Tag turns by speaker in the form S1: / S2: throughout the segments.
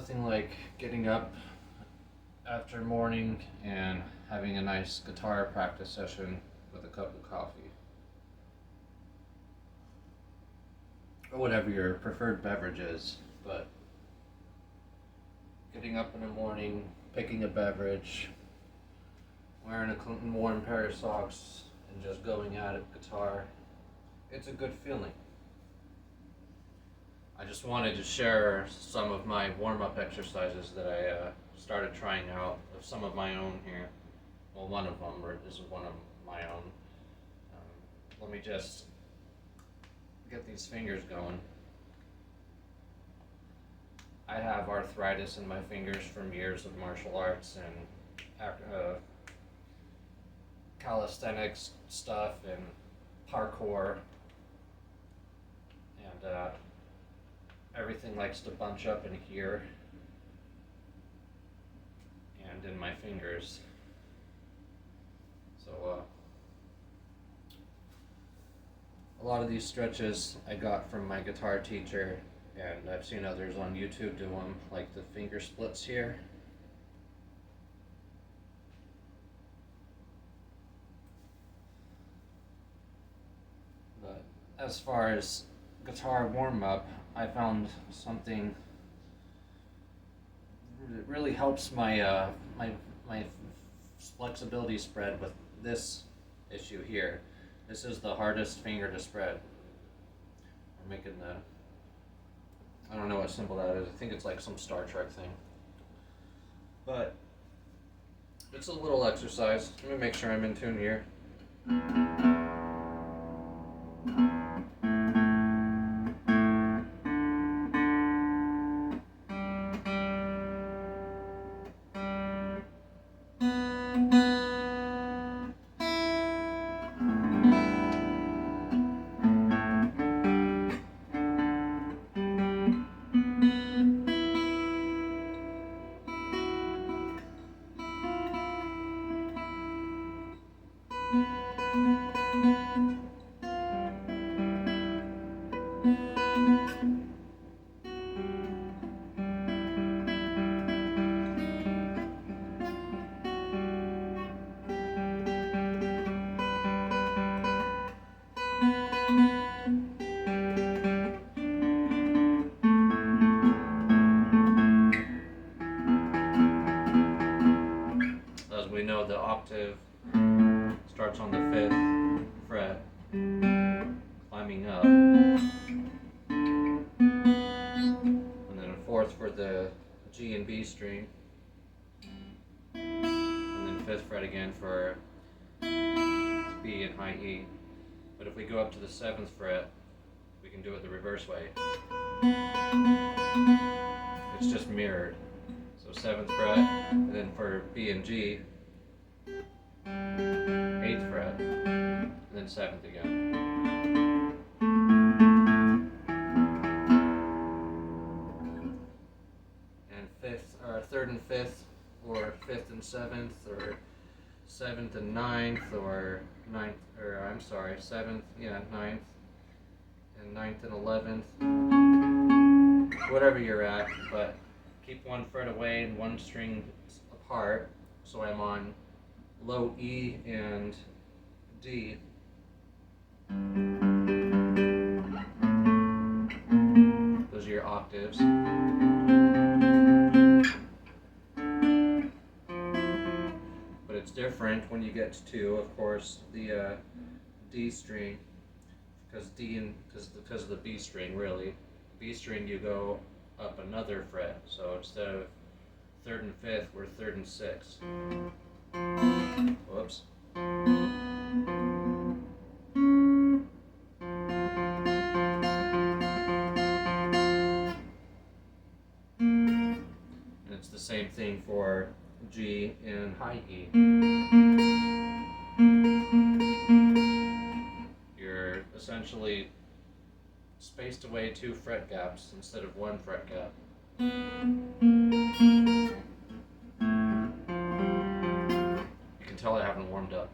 S1: Nothing like getting up after morning and having a nice guitar practice session with a cup of coffee. Or whatever your preferred beverage is, but getting up in the morning, picking a beverage, wearing a clean, warm pair of socks, and just going at it guitar, it's a good feeling. I just wanted to share some of my warm-up exercises that I started trying out, of some of my own here. Well, one of them is one of my own. Let me just get these fingers going. I have arthritis in my fingers from years of martial arts and calisthenics stuff and parkour, and everything likes to bunch up in here and in my fingers. So a lot of these stretches I got from my guitar teacher, and I've seen others on YouTube do them, like the finger splits here. But as far as guitar warm-up, I found something that really helps my my flexibility spread with this issue here. This is the hardest finger to spread. We're making the, I don't know what symbol that is. I think it's like some Star Trek thing. But it's a little exercise. Let me make sure I'm in tune here. As we know, the octave starts on the 5th fret, climbing up, and then a 4th for the G and B string, and then 5th fret again for B and high E. But if we go up to the 7th fret, we can do it the reverse way. It's just mirrored. So 7th fret, and then for B and G, 8th fret, and then 7th again. And 5th, or 3rd and 5th, or 5th and 7th, or 7th and 9th, or 9th, or I'm sorry, 7th, yeah, 9th, and 9th and 11th, whatever you're at, but keep one fret away and one string apart, so I'm on low E and D. Those are your octaves. But it's different when you get to, of course, the D string, because of the B string, really. B string, you go up another fret, so instead of 3rd and 5th, we're 3rd and 6th. Whoops. And it's the same thing for G and high E. You're essentially spaced away 2 fret gaps instead of 1 fret gap. You can tell I haven't warmed up.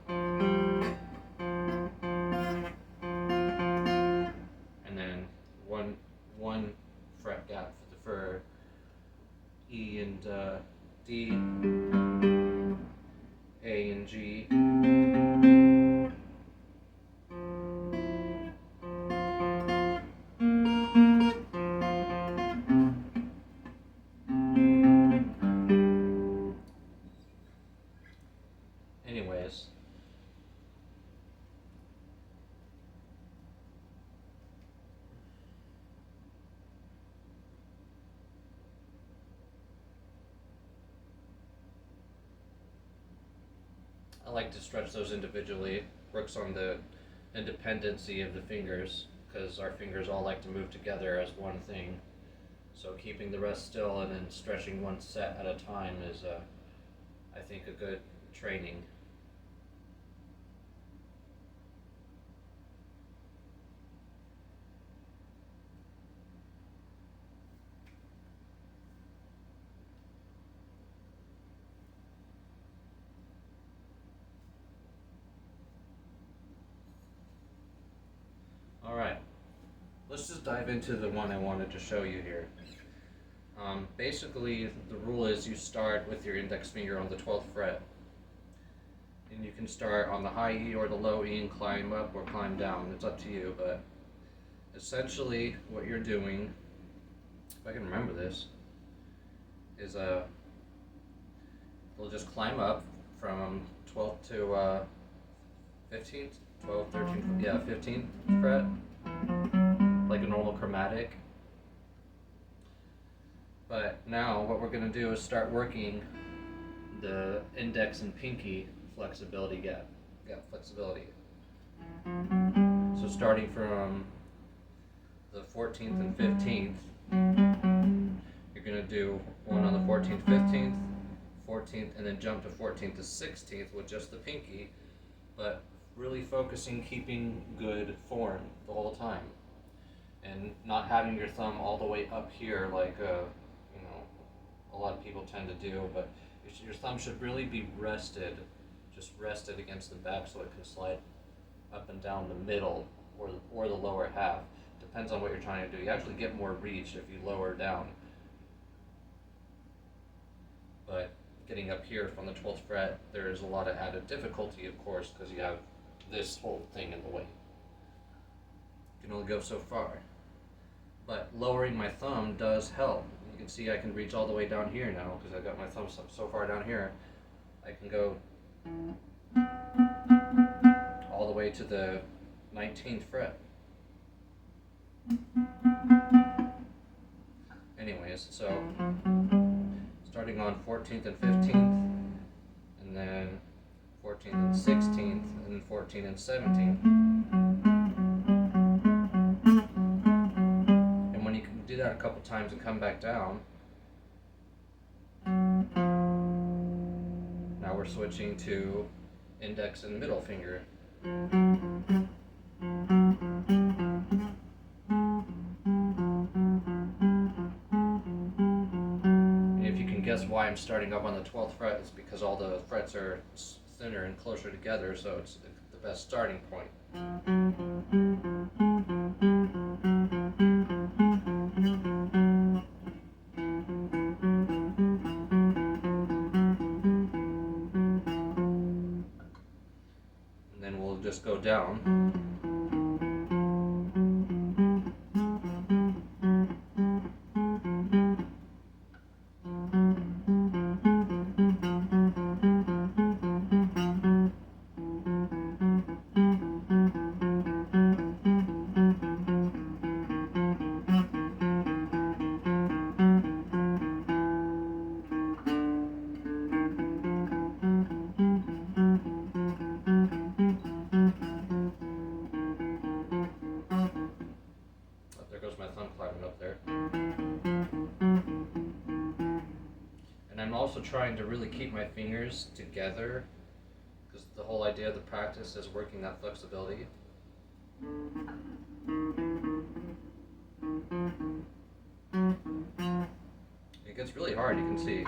S1: And then one fret gap for I like to stretch those individually. Works on the independency of the fingers because our fingers all like to move together as one thing. So keeping the rest still and then stretching one set at a time is, I think, a good training. Alright, let's just dive into the one I wanted to show you here. Basically, the rule is you start with your index finger on the 12th fret. And you can start on the high E or the low E and climb up or climb down. It's up to you, but essentially what you're doing, if I can remember this, is we'll just climb up from 12th to 15th, 12th, 13th, yeah, 15th fret, like a normal chromatic. But now what we're going to do is start working the index and pinky flexibility gap flexibility. So starting from the 14th and 15th, you're going to do one on the 14th, 15th, 14th, and then jump to 14th to 16th with just the pinky, but really focusing, keeping good form the whole time, and not having your thumb all the way up here like a lot of people tend to do, but your thumb should really be rested, just rested against the back so it can slide up and down the middle or the lower half. Depends on what you're trying to do. You actually get more reach if you lower down. But getting up here from the 12th fret, there is a lot of added difficulty, of course, because you have this whole thing in the way. You can only go so far. But lowering my thumb does help. You can see I can reach all the way down here now because I've got my thumb so far down here. I can go all the way to the 19th fret. Anyways, so starting on 14th and 15th, and then 14th and 16th, and then 14th and 17th. And when you can do that a couple times and come back down, now we're switching to index and middle finger. Guess why I'm starting up on the 12th fret is because all the frets are thinner and closer together, so it's the best starting point. And then we'll just go down. Also trying to really keep my fingers together because the whole idea of the practice is working that flexibility. It gets really hard, you can see.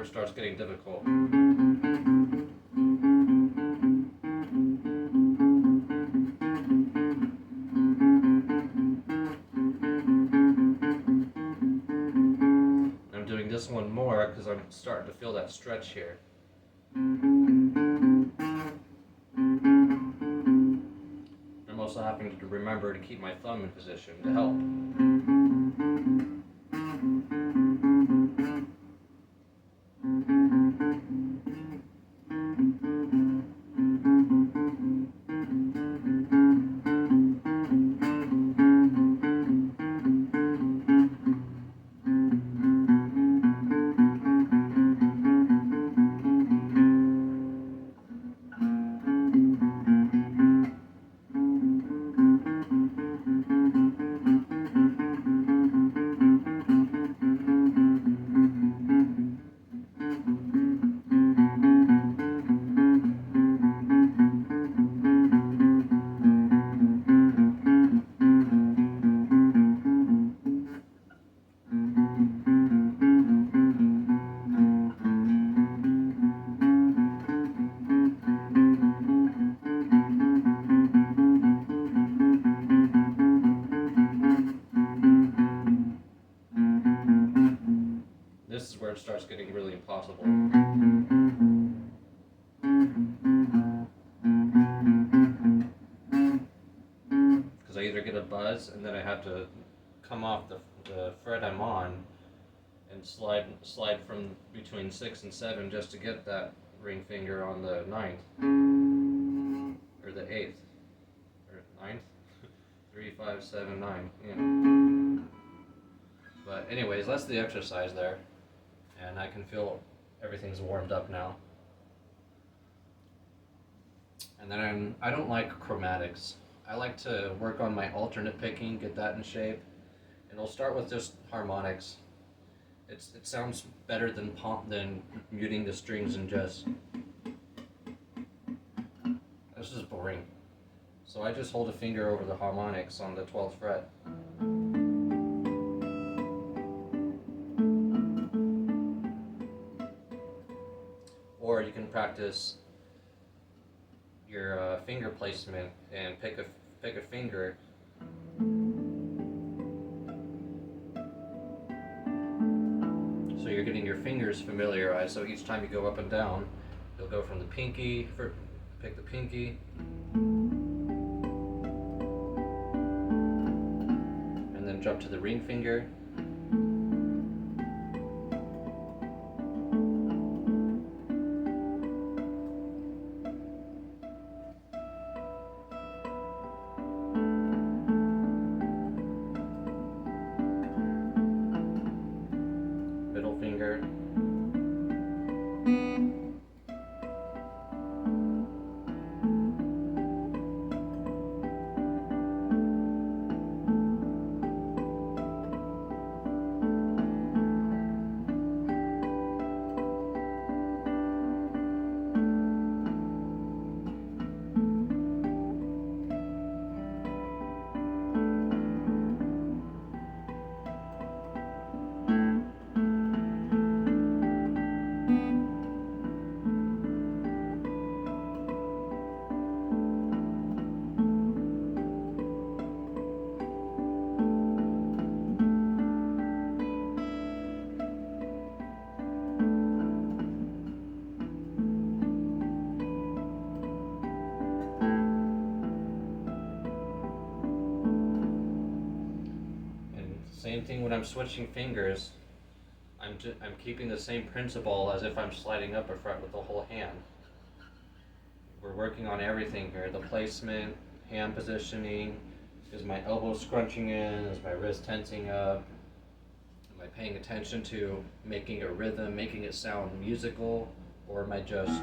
S1: it starts getting difficult. I'm doing this one more because I'm starting to feel that stretch here. I'm also having to remember to keep my thumb in position to help. This is where it starts getting really impossible. Because I either get a buzz and then I have to come off the fret I'm on and slide from between 6 and 7 just to get that ring finger on the 9th or the 8th or 9th. 3, 5, 7, 9. Yeah. But anyways, that's the exercise there, and I can feel everything's warmed up now. And then I don't like chromatics. I like to work on my alternate picking, get that in shape, and I'll start with just harmonics. It sounds better than muting the strings and just. This is boring. So I just hold a finger over the harmonics on the 12th fret. Or you can practice your finger placement and pick a finger. So you're getting your fingers familiarized. So each time you go up and down, you'll go from the pinky, pick the pinky, and then jump to the ring finger. Middle finger. Same thing when I'm switching fingers. I'm keeping the same principle as if I'm sliding up a fret with the whole hand. We're working on everything here. The placement, hand positioning. Is my elbow scrunching in? Is my wrist tensing up? Am I paying attention to making a rhythm, making it sound musical? Or am I just,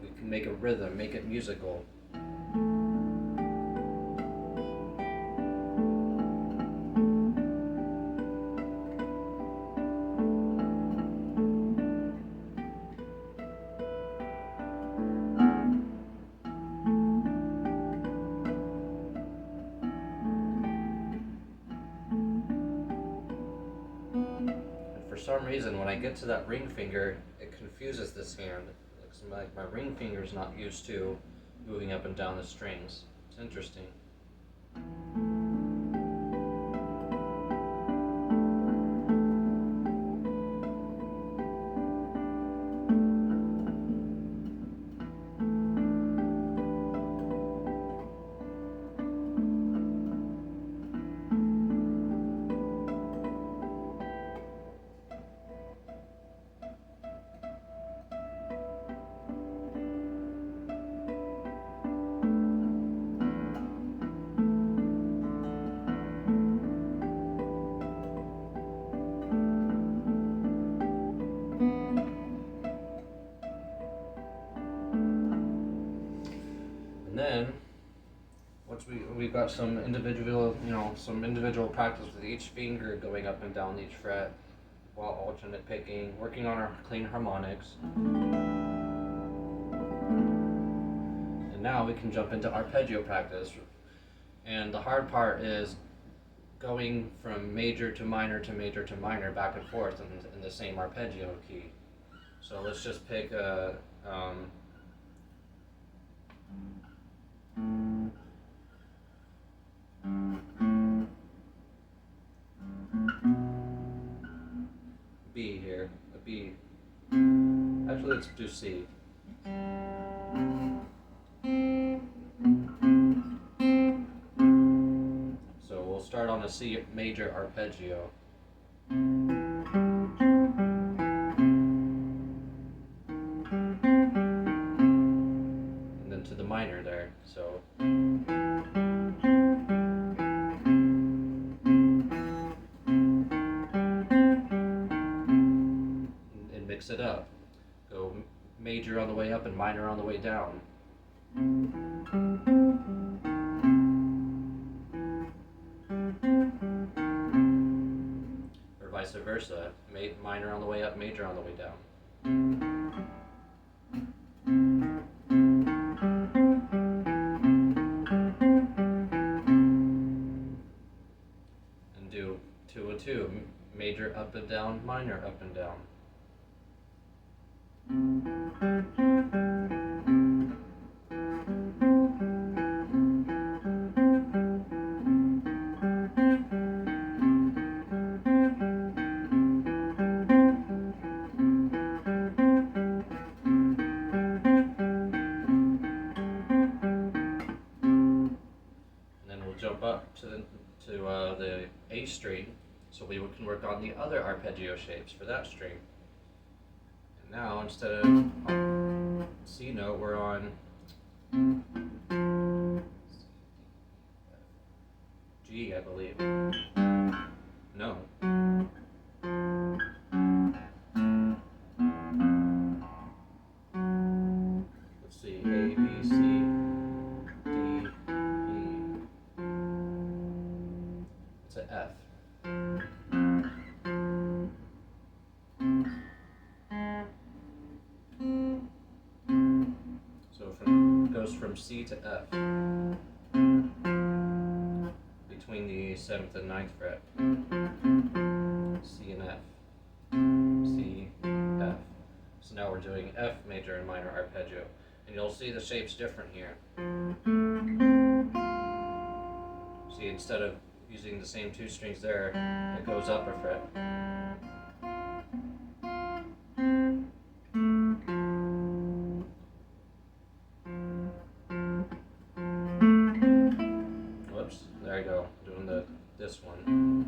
S1: we can make a rhythm, make it musical. some reason, when I get to that ring finger, it confuses this hand. Looks like my ring finger's not used to moving up and down the strings. It's interesting. And then, once we've got some individual practice with each finger going up and down each fret while alternate picking, working on our clean harmonics. And now we can jump into arpeggio practice. And the hard part is going from major to minor to major to minor, back and forth in the same arpeggio key. So let's just pick a B here, a B. Actually, let's do C. So we'll start on a C major arpeggio. And then to the minor there, so. And mix it up. Go major on the way up and minor on the way down. Or vice versa, minor on the way up, major on the way down. And do 2 and 2, major up and down, minor up and down. Jump up to the A string, so we can work on the other arpeggio shapes for that string. And now instead of C note, we're on G, I believe. No. Let's see, A, B, C. It's an F. So goes from C to F between the 7th and 9th fret. C and F. C, F. So now we're doing F major and minor arpeggio. And you'll see the shape's different here. See, instead of using the same 2 strings there, it goes up a fret. Whoops, there I go, doing this one.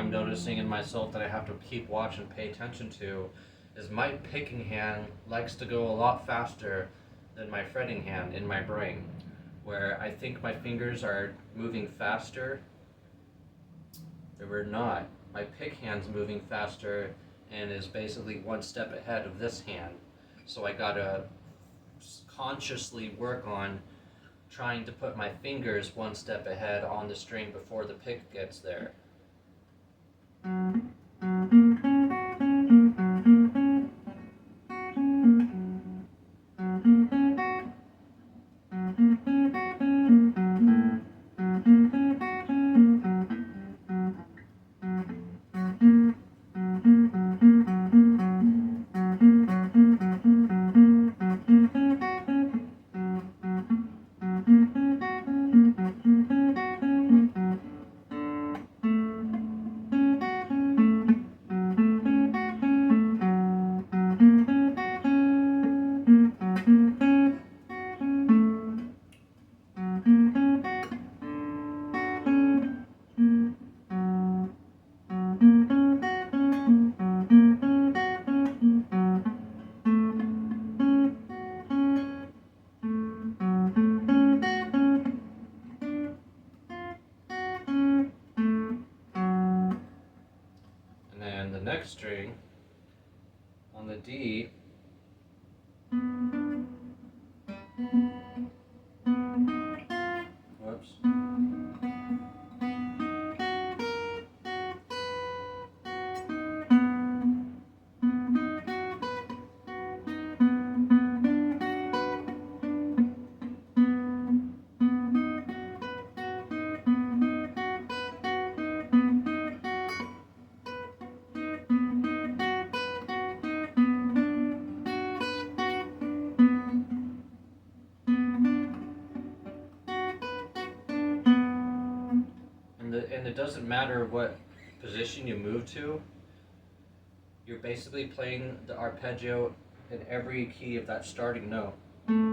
S1: I'm noticing in myself that I have to keep watch and pay attention to is my picking hand likes to go a lot faster than my fretting hand in my brain, where I think my fingers are moving faster. They were not. My pick hand's moving faster and is basically one step ahead of this hand. So I gotta consciously work on trying to put my fingers one step ahead on the string before the pick gets there. And the next string on the D, whoops. And it doesn't matter what position you move to, you're basically playing the arpeggio in every key of that starting note. And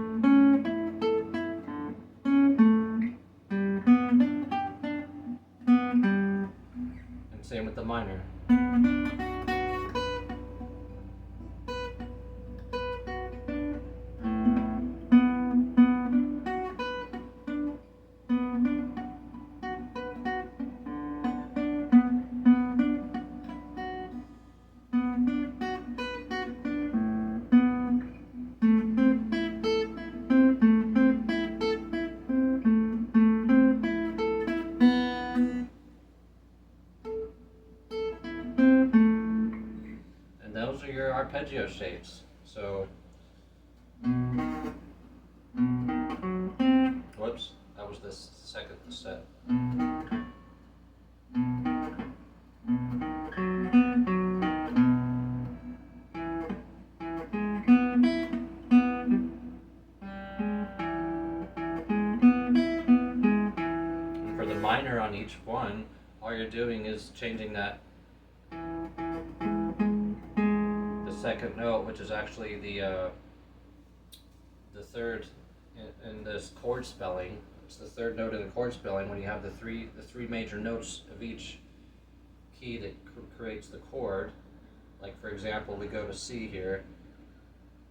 S1: same with the minor. Those are your arpeggio shapes. So, whoops, that was the second set. And for the minor on each one, all you're doing is changing that second note, which is actually the third in this chord spelling. It's the third note in the chord spelling when you have the three major notes of each key that creates the chord. Like for example, we go to C here.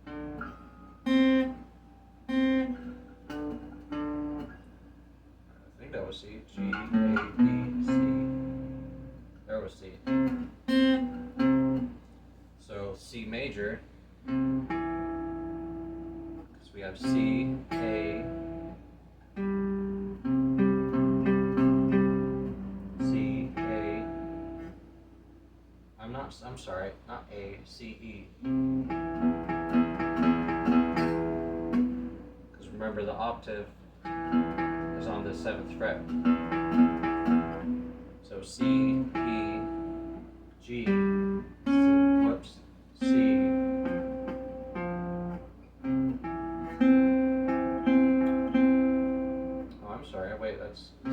S1: I think that was C. G, A, B, C. There was C. So C major, because we have C, A, C, A. I'm sorry, not A, C, E. Because remember the octave is on the 7th fret. So C, E, G, whoops, C. Oh, I'm sorry, wait, that's C,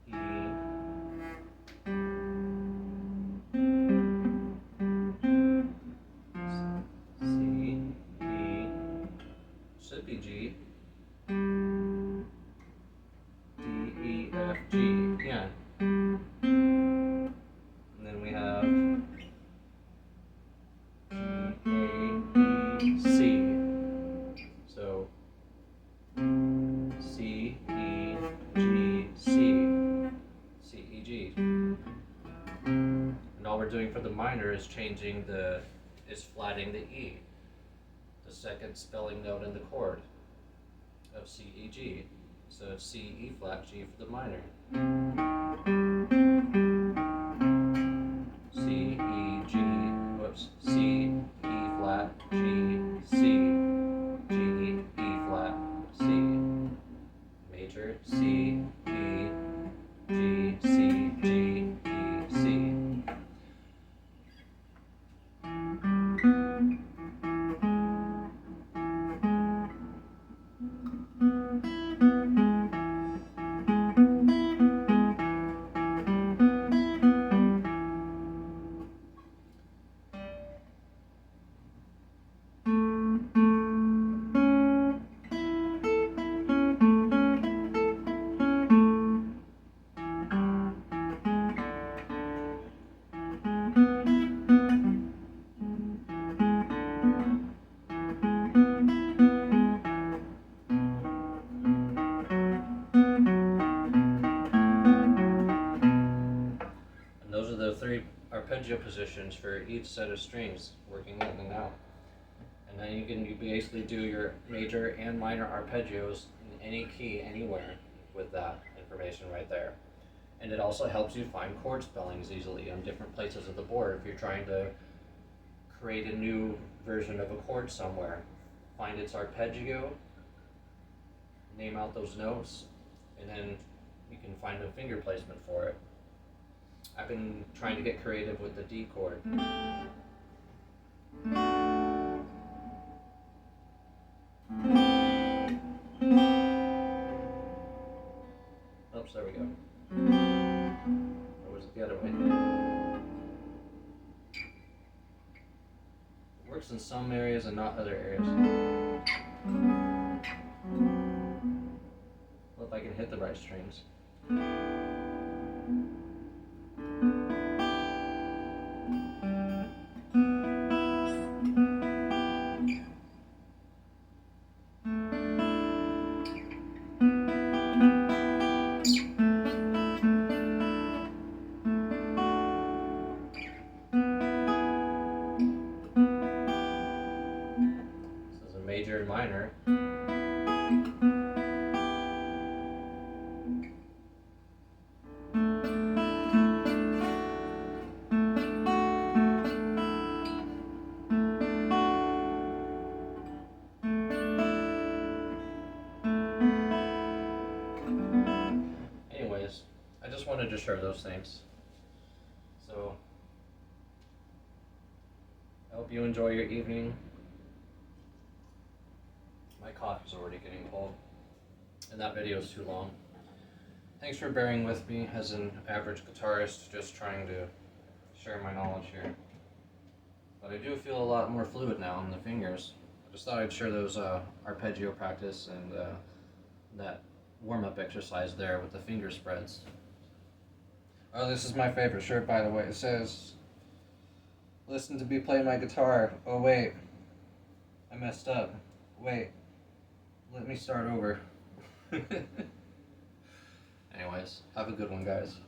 S1: E, C, E, should be G, D, E, F, G, yeah. is flatting the E, the second spelling note in the chord of C, E, G. So it's C, E flat, G for the minor. C, E, G, whoops, C, E flat, G, C, G, E flat, C. Major, C, E, G, C, G, E, C. Those are the 3 arpeggio positions for each set of strings, working in and out. And then you basically do your major and minor arpeggios in any key, anywhere, with that information right there. And it also helps you find chord spellings easily on different places of the board if you're trying to create a new version of a chord somewhere. Find its arpeggio, name out those notes, and then you can find a finger placement for it. I've been trying to get creative with the D chord. Oops, there we go. Or was it the other way? It works in some areas and not other areas. Well, if I can hit the right strings. This is a major and minor. Anyways, I just wanted to share those things. So, I hope you enjoy your evening. My coffee's already getting cold, and that video is too long. Thanks for bearing with me as an average guitarist, just trying to share my knowledge here. But I do feel a lot more fluid now in the fingers. I just thought I'd share those arpeggio practice and that warm-up exercise there with the finger spreads. Oh, this is my favorite shirt, by the way. It says, "Listen to me play my guitar. Oh wait, I messed up. Wait, let me start over." Anyways, have a good one, guys.